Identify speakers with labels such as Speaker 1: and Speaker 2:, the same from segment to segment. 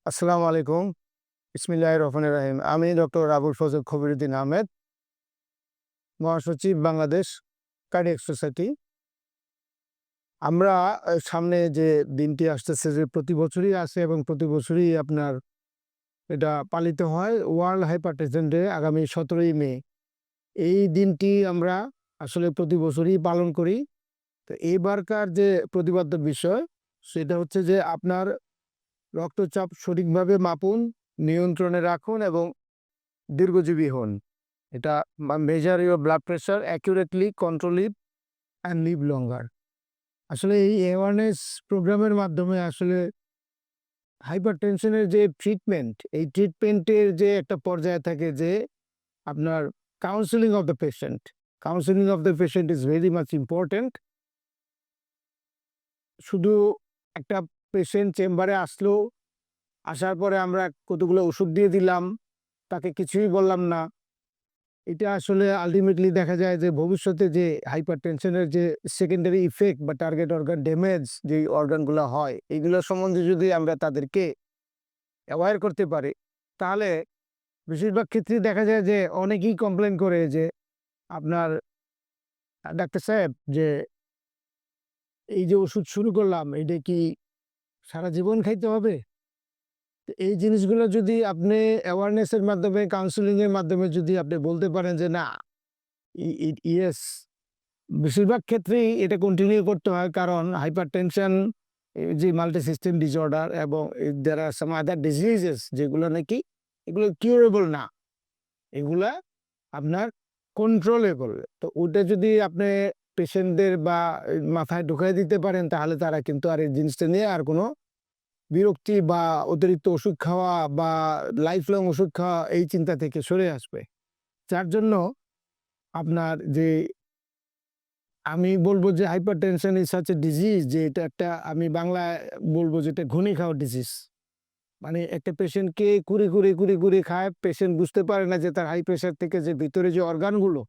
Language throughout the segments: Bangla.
Speaker 1: আসসালামু আলাইকুম। বিসমিল্লাহির রহমানির রহিম। আমি ডক্টর আবুল ফজল খবিরউদ্দিন আহমেদ, মহাসচিব বাংলাদেশ কার্ডিয়াক সোসাইটি। আমরা সামনে যে দিনটি আসতেছে যে প্রতি বছরই আসে এবং প্রতি বছরই আপনার এটা পালিত হয় ওয়ার্ল্ড হাইপারটেনশন ডে আগামী 17ই মে। এই দিনটি আমরা আসলে প্রতি বছরই পালন করি। তো এইবারকার যে প্রতিপাদ্য বিষয় সেটা হচ্ছে যে আপনার রক্তচাপ সঠিকভাবে মাপুন, নিয়ন্ত্রণে রাখুন এবং দীর্ঘজীবী হন। এটা measure your blood pressure accurately, control it and live longer. আসলে এই অ্যাওয়ারনেস প্রোগ্রামের মাধ্যমে আসলে হাইপারটেনশনের যে ট্রিটমেন্ট, এই ট্রিটমেন্টের যে একটা পর্যায়ে থাকে যে আপনার counselling of the patient. Counselling of the patient is very much important. শুধু একটা পেশেন্ট চেম্বারে আসলো, আসার পরে আমরা কতগুলো ওষুধ দিয়ে দিলাম, তাকে কিছুই বললাম না। এটা আসলে আল্টিমেটলি দেখা যায় যে ভবিষ্যতে যে হাইপারটেনশনের যে সেকেন্ডারি ইফেক্ট বা টার্গেট অর্গান ড্যামেজ যেই অর্গানগুলো হয়, এইগুলো সম্বন্ধে যদি আমরা তাদেরকে অ্যাওয়্যার করতে পারি, তাহলে বেশিরভাগ ক্ষেত্রেই দেখা যায় যে অনেকেই কমপ্লেন করে যে আপনার ডাক্তার সাহেব যে এই যে ওষুধ শুরু করলাম এটা কি সারা জীবন খাইতে হবে? তো এই জিনিসগুলো যদি আপনি অ্যাওয়ারনেসের মাধ্যমে, কাউন্সেলিং এর মাধ্যমে যদি আপনি বলতে পারেন যে না, ইয়েস, বেশিরভাগ ক্ষেত্রেই এটা কন্টিনিউ করতে হয়। কারণ হাইপারটেনশন যে মাল্টি সিস্টেম ডিসঅর্ডার এবং দেয়ার আর সাম আদার ডিজিজেস যেগুলো নাকি এগুলো কিউরেবল না, এগুলা আপনার কন্ট্রোলেবল। তো ওটা যদি আপনি পেশেন্টদের বা মাথায় ঢুকাই দিতে পারেন, তাহলে তারা কিন্তু আর এই জিনিসটা নিয়ে আর কোনো বিরক্তি বা অতিরিক্ত ওষুধ খাওয়া বা লাইফ লং ওষুধ খাওয়া এই চিন্তা থেকে সরে আসবে। যার জন্য আপনার যে আমি বলবো যে hypertension is such a disease, যে এটা একটা, আমি বাংলায় বলবো যে এটা ঘুণি খাওয়ার ডিজিজ। মানে একটা পেশেন্টকে কুড়ি খায়, পেশেন্ট বুঝতে পারে না যে তার হাই প্রেশার থেকে যে ভিতরে যে অর্গানগুলো,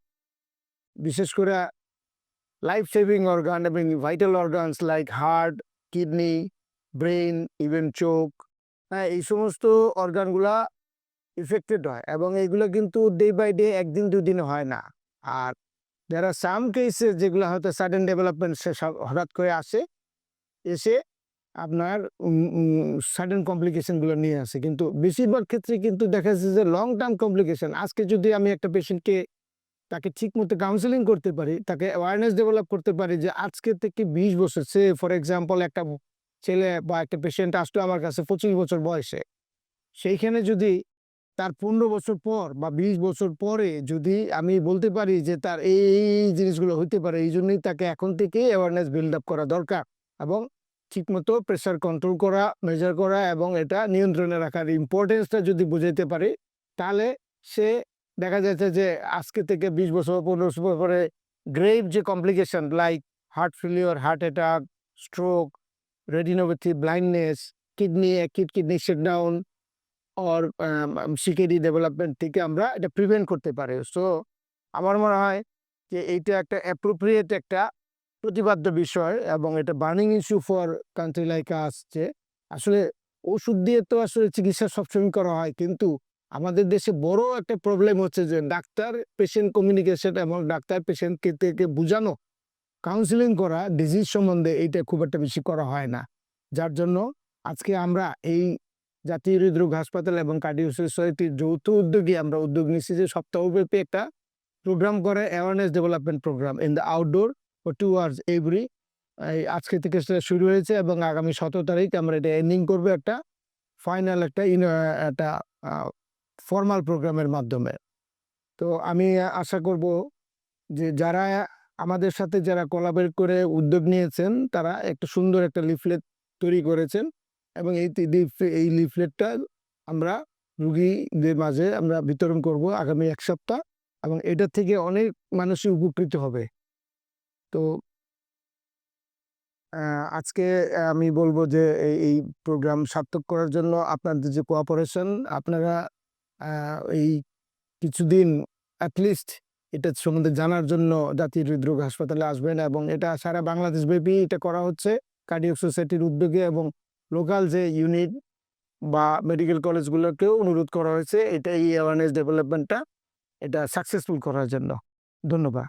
Speaker 1: বিশেষ করে লাইফ সেভিং অর্গান এবং vital organs like heart, kidney, brain, even চোখ, হ্যাঁ, এই সমস্ত অর্গানগুলা ইফেক্টেড হয় এবং এইগুলো কিন্তু ডে বাই ডে, একদিন দুদিনে হয় না। আর there are some cases যেগুলো হয়তো সাডেন ডেভেলপমেন্ট হঠাৎ করে আসে, এসে আপনার সাডেন কমপ্লিকেশনগুলো নিয়ে আসে। কিন্তু বেশিরভাগ ক্ষেত্রে কিন্তু দেখা যাচ্ছে যে লং টার্ম কমপ্লিকেশন। আজকে যদি আমি একটা পেশেন্টকে তাকে ঠিক মতো কাউন্সেলিং করতে পারি, তাকে অ্যাওয়ারনেস ডেভেলপ করতে পারি যে আজকে থেকে 20 বছর, সে ফর এক্সাম্পল একটা ছেলে বা একটা পেশেন্ট আসলো আমার কাছে 25 বছর বয়সে, সেইখানে যদি তার 15 বছর পর বা 20 বছর পরে যদি আমি বলতে পারি যে তার এই জিনিসগুলো হইতে পারে, এই জন্যই তাকে এখন থেকে অ্যাওয়ারনেস বিল্ড আপ করা দরকার এবং ঠিকমতো প্রেশার কন্ট্রোল করা, মেজার করা এবং এটা নিয়ন্ত্রণে রাখার ইম্পর্টেন্সটা যদি বুঝাইতে পারি, তাহলে সে দেখা যাচ্ছে যে আজকে থেকে 20 বছর 15 বছর পরে গ্রেভ যে complication like heart failure, heart attack, stroke, retinopathy, blindness, kidney shutdown or CKD development থেকে আমরা এটা প্রিভেন্ট করতে পারি। সো আমার মনে হয় যে এইটা একটা অ্যাপ্রোপ্রিয়েট একটা প্রতিপাদ্য বিষয় এবং এটা burning issue for country like আস। যে আসলে ওষুধ দিয়ে তো আসলে চিকিৎসা সবসময় করা হয়, কিন্তু আমাদের দেশে বড় একটা প্রবলেম হচ্ছে যে ডাক্তার পেশেন্ট কমিউনিকেশন এবং ডাক্তার পেশেন্টকে থেকে বোঝানো, কাউন্সিলিং করা ডিজিজ সম্বন্ধে, এইটা খুব একটা বেশি করা হয় না। যার জন্য আজকে আমরা এই জাতীয় হৃদরোগ হাসপাতাল এবং কার্ডিও সোসাইটির যৌথ উদ্যোগে আমরা উদ্যোগ নিচ্ছি যে সপ্তাহব্যাপী একটা প্রোগ্রাম করে, awareness development programme in the outdoor for 2 hours every. এই আজকে থেকে সেটা শুরু হয়েছে এবং আগামী 17 তারিখ আমরা এটা এন্ডিং করবো একটা ফাইনাল একটা ফর্মাল প্রোগ্রামের মাধ্যমে। তো আমি আশা করব যে যারা আমাদের সাথে যারা কোলাবরেট করে উদ্যোগ নিয়েছেন, তারা একটা সুন্দর একটা লিফলেট তৈরি করেছেন এবং এই লিফলেটটা আমরা রুগীদের মাঝে আমরা বিতরণ করব আগামী 1 সপ্তাহ এবং এটা থেকে অনেক মানুষই উপকৃত হবে। তো আজকে আমি বলবো যে এই প্রোগ্রাম সার্থক করার জন্য আপনাদের যে কোঅপারেশন, আপনারা এই কিছুদিন অ্যাটলিস্ট এটা সম্বন্ধে জানার জন্য জাতীয় হৃদরোগ হাসপাতালে আসবেন এবং এটা সারা বাংলাদেশ ব্যাপী এটা করা হচ্ছে কার্ডিয়াক সোসাইটির উদ্যোগে এবং লোকাল যে ইউনিট বা মেডিকেল কলেজগুলোকেও অনুরোধ করা হয়েছে এটা এই অ্যাওয়ারনেস ডেভেলপমেন্টটা এটা সাকসেসফুল করার জন্য। ধন্যবাদ।